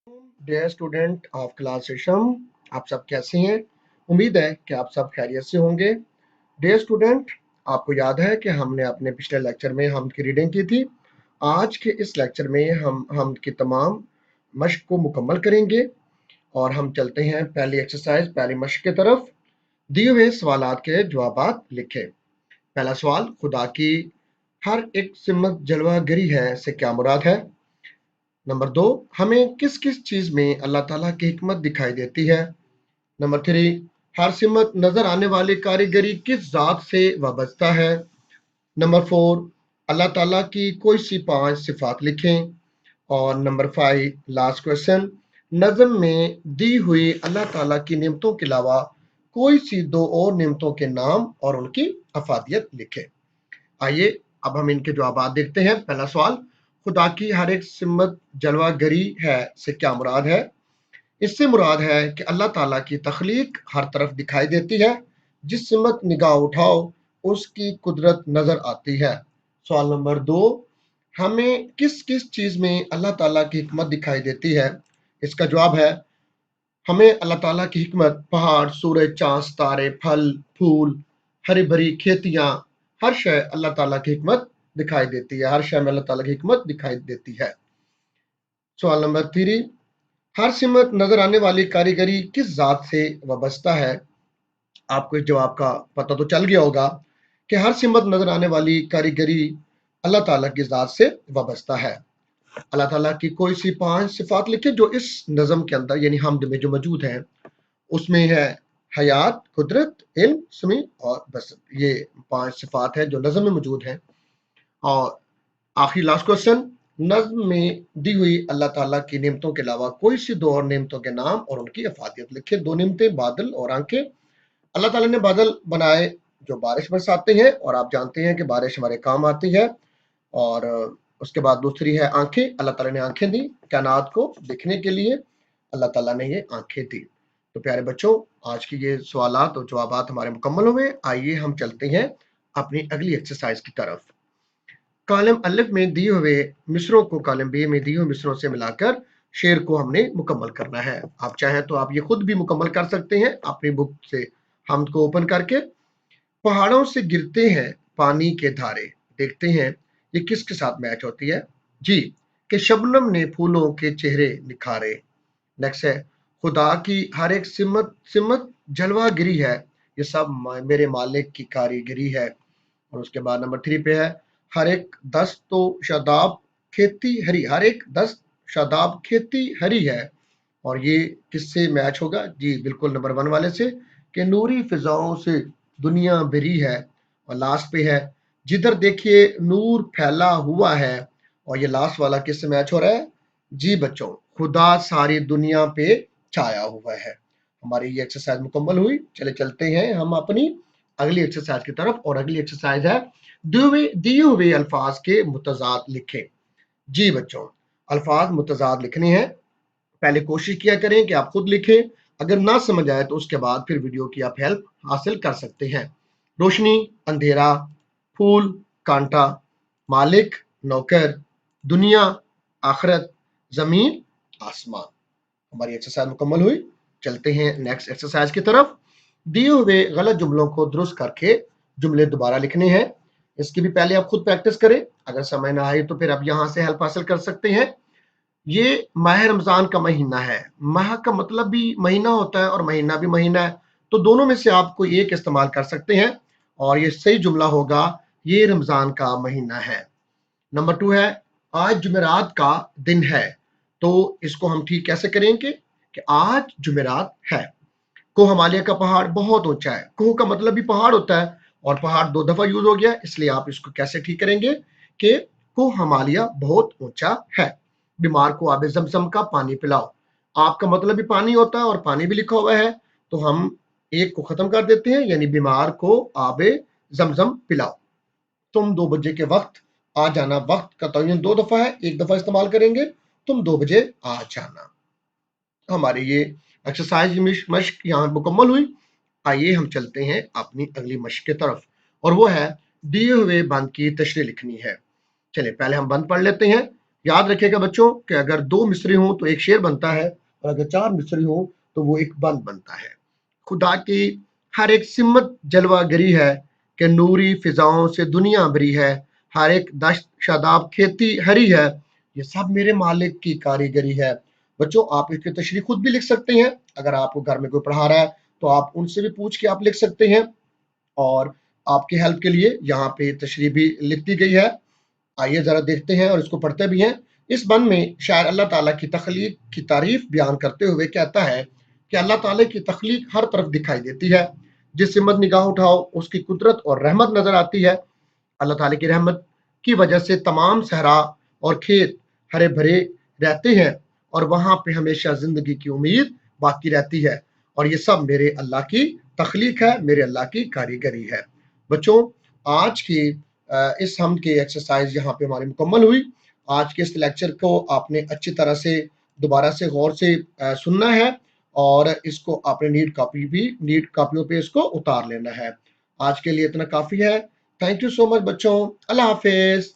Dear student of class session, आप सब कैसे हैं? उम्मीद है कि आप सब खैरियत से होंगे। डियर स्टूडेंट, आपको याद है कि हमने अपने पिछले लेक्चर में हमद की रीडिंग की थी। आज के इस लेक्चर में हम हमद की तमाम मश्क को मुकम्मल करेंगे और हम चलते हैं पहली एक्सरसाइज, पहली मश्क की तरफ। दिए हुए सवालात के जवाबात लिखें। पहला सवाल, खुदा की हर एक सिमत जलवागरी है से क्या मुराद है? नंबर 2, हमें किस किस चीज में अल्लाह ताला की हिकमत दिखाई देती है? नंबर 3, हर सिमत नजर आने वाली कारीगरी किस जात से वाबस्ता है? नंबर 4, अल्लाह ताला की कोई सी 5 सिफात लिखें। और नंबर 5, लास्ट क्वेश्चन, नज़म में दी हुई अल्लाह ताला की नेमतों के अलावा कोई सी 2 और नेमतों के नाम और उनकी अफादियत लिखें। आइए अब हम इनके जवाब देखते हैं। पहला सवाल, खुदा की हर एक सिमत जलवागरी है से क्या मुराद है? इससे मुराद है कि अल्लाह ताला की तख्लीक हर तरफ दिखाई देती है। जिस सिमत निगाह उठाओ उसकी कुदरत नजर आती है। सवाल नंबर 2, हमें किस किस चीज में अल्लाह ताला की हिकमत दिखाई देती है? इसका जवाब है, हमें अल्लाह ताला की हिकमत पहाड़, सूरज, चांद, तारे, फल, फूल, हरी भरी खेतियां, हर शय अल्लाह ताला की हिकमत दिखाई देती है। हर शय में अल्लाह ताला की हिकमत दिखाई देती है। सवाल नंबर 3, हर सिमत नजर आने वाली कारीगरी किस जात से वाबस्ता है? आपको इस जवाब का पता तो चल गया होगा कि हर सिमत नजर आने वाली कारीगरी अल्लाह ताला की जात से वाबस्ता है। अल्लाह ताला की कोई सी 5 सिफात लिखे जो इस नज़म के अंदर यानी हमद में जो मौजूद है। उसमें है हयात, कुदरत, इल्म, समी और बसत। ये 5 सिफात है जो नज़म में मौजूद है। और आखिरी लास्ट क्वेश्चन, नज़्म में दी हुई अल्लाह ताला की नेमतों के अलावा कोई सी 2 और नेमतों के नाम और उनकी अफादियत लिखे। 2 नेमतें, बादल और आंखें। अल्लाह ताला ने बादल बनाए जो बारिश बरसाते हैं और आप जानते हैं कि बारिश हमारे काम आती है। और उसके बाद दूसरी है आंखें। अल्लाह ताला ने आंखें दी कायनात को देखने के लिए। अल्लाह ताला ने ये आंखें दी। तो प्यारे बच्चों, आज की ये सवालात और जवाबात हमारे मुकम्मल हुए। आइए हम चलते हैं अपनी अगली एक्सरसाइज की तरफ। कॉलम अलिफ में दिए हुए मिसरों को कॉलम बी में दिए हुए मिसरों से मिलाकर शेर को हमने मुकम्मल करना है। आप चाहें तो आप ये खुद भी मुकम्मल कर सकते हैं अपनी बुक से हमद को ओपन करके। पहाड़ों से गिरते हैं पानी के धारे, देखते हैं ये किसके साथ मैच होती है? जी, कि शबनम ने फूलों के चेहरे निखारे। नेक्स्ट है, खुदा की हर एक सिमत सिमत जलवागिरी है, ये सब मेरे मालिक की कारीगरी है। और उसके बाद नंबर 3 पे है, हर एक दस्त तो शादाब खेती हरी, हर एक दस्त शादाब खेती हरी है। और ये किससे मैच होगा? जी बिल्कुल नंबर 1 वाले से, कि नूरी फिजाओं से दुनिया भरी है। और लास्ट पे है, जिधर देखिए नूर फैला हुआ है। और ये लास्ट वाला किससे मैच हो रहा है? जी बच्चों, खुदा सारी दुनिया पे छाया हुआ है। हमारी ये एक्सरसाइज मुकम्मल हुई। चले चलते हैं हम अपनी अगली एक्सरसाइज की तरफ। और अगली एक्सरसाइज है, दिए हुए अल्फाज के मुतजाद लिखें। जी बच्चों, अल्फाज मुतजाद लिखने हैं। पहले कोशिश किया करें कि आप खुद लिखें। अगर ना समझ आए तो उसके बाद फिर वीडियो की आप हेल्प हासिल कर सकते हैं। रोशनी, अंधेरा, फूल, कांटा, मालिक, नौकर, दुनिया, आखरत, जमीन, आसमान। हमारी एक्सरसाइज मुकम्मल हुई। चलते हैं नेक्स्ट एक्सरसाइज की तरफ। दिए हुए गलत जुमलों को दुरुस्त करके जुमले दोबारा लिखने हैं। इसकी भी पहले आप खुद प्रैक्टिस करें। अगर समय ना आए तो फिर आप यहाँ से हेल्प हासिल कर सकते हैं। ये माह रमजान का महीना है। माह का मतलब भी महीना होता है और महीना भी महीना है, तो दोनों में से आप कोई एक इस्तेमाल कर सकते हैं। और ये सही जुमला होगा, ये रमजान का महीना है। नंबर 2 है, आज जुमेरात का दिन है। तो इसको हम ठीक कैसे करेंगे कि आज जुमेरात है। कोह हिमालय का पहाड़ बहुत ऊंचा है। कोह का मतलब भी पहाड़ होता है और पहाड़ 2 दफा यूज हो गया, इसलिए आप इसको कैसे ठीक करेंगे कि कोह हिमालय बहुत ऊंचा है। बीमार को आबे जमजम का पानी पिलाओ। आपका मतलब भी पानी होता है और पानी भी लिखा हुआ है, तो हम एक को खत्म कर देते हैं, यानी बीमार को आबे जमजम पिलाओ। तुम 2 बजे के वक्त आ जाना। वक्त का तयन 2 दफा है, 1 दफा इस्तेमाल करेंगे। तुम 2 बजे आ जाना। हमारी ये एक्सरसाइज मश्क यहाँ मुकम्मल हुई। आइए हम चलते हैं अपनी अगली मश्क की तरफ। और वो है, दिए हुए बंद की तशरीह लिखनी है। चलिए पहले हम बंद पढ़ लेते हैं। याद रखिएगा बच्चों कि अगर 2 मिस्री हों तो एक शेर बनता है, और अगर 4 मिस्री हों तो वो एक बंद बनता है। खुदा की हर एक सिमत जलवागरी है कि नूरी फिजाओं से दुनिया भरी है, हर एक दश्त शादाब खेती हरी है, ये सब मेरे मालिक की कारीगरी है। बच्चों आप इसकी तशरीह खुद भी लिख सकते हैं, अगर आपको घर में कोई पढ़ा रहा है तो आप उनसे भी पूछ के आप लिख सकते हैं, और आपकी हेल्प के लिए यहाँ पे तशरीह भी लिख दी गई है। आइए ज़रा देखते हैं और इसको पढ़ते भी हैं। इस बंद में शायर अल्लाह ताला की तख्लीक की तारीफ बयान करते हुए कहता है कि अल्लाह ताला की तख्लीक हर तरफ दिखाई देती है, जिस हिम्मत निगाह उठाओ उसकी कुदरत और रहमत नजर आती है। अल्लाह ताला की रहमत की वजह से तमाम सहरा और खेत हरे भरे रहते हैं, और वहां पे हमेशा जिंदगी की उम्मीद बाकी रहती है, और ये सब मेरे अल्लाह की तख्लीक है, मेरे अल्लाह की कारीगरी है। बच्चों आज की इस हम की एक्सरसाइज यहाँ पे हमारी मुकम्मल हुई। आज के इस लेक्चर को आपने अच्छी तरह से दोबारा से गौर से सुनना है, और इसको आपने नीट कॉपियों पे इसको उतार लेना है। आज के लिए इतना काफी है। थैंक यू सो मच बच्चों, अल्लाह हाफिज।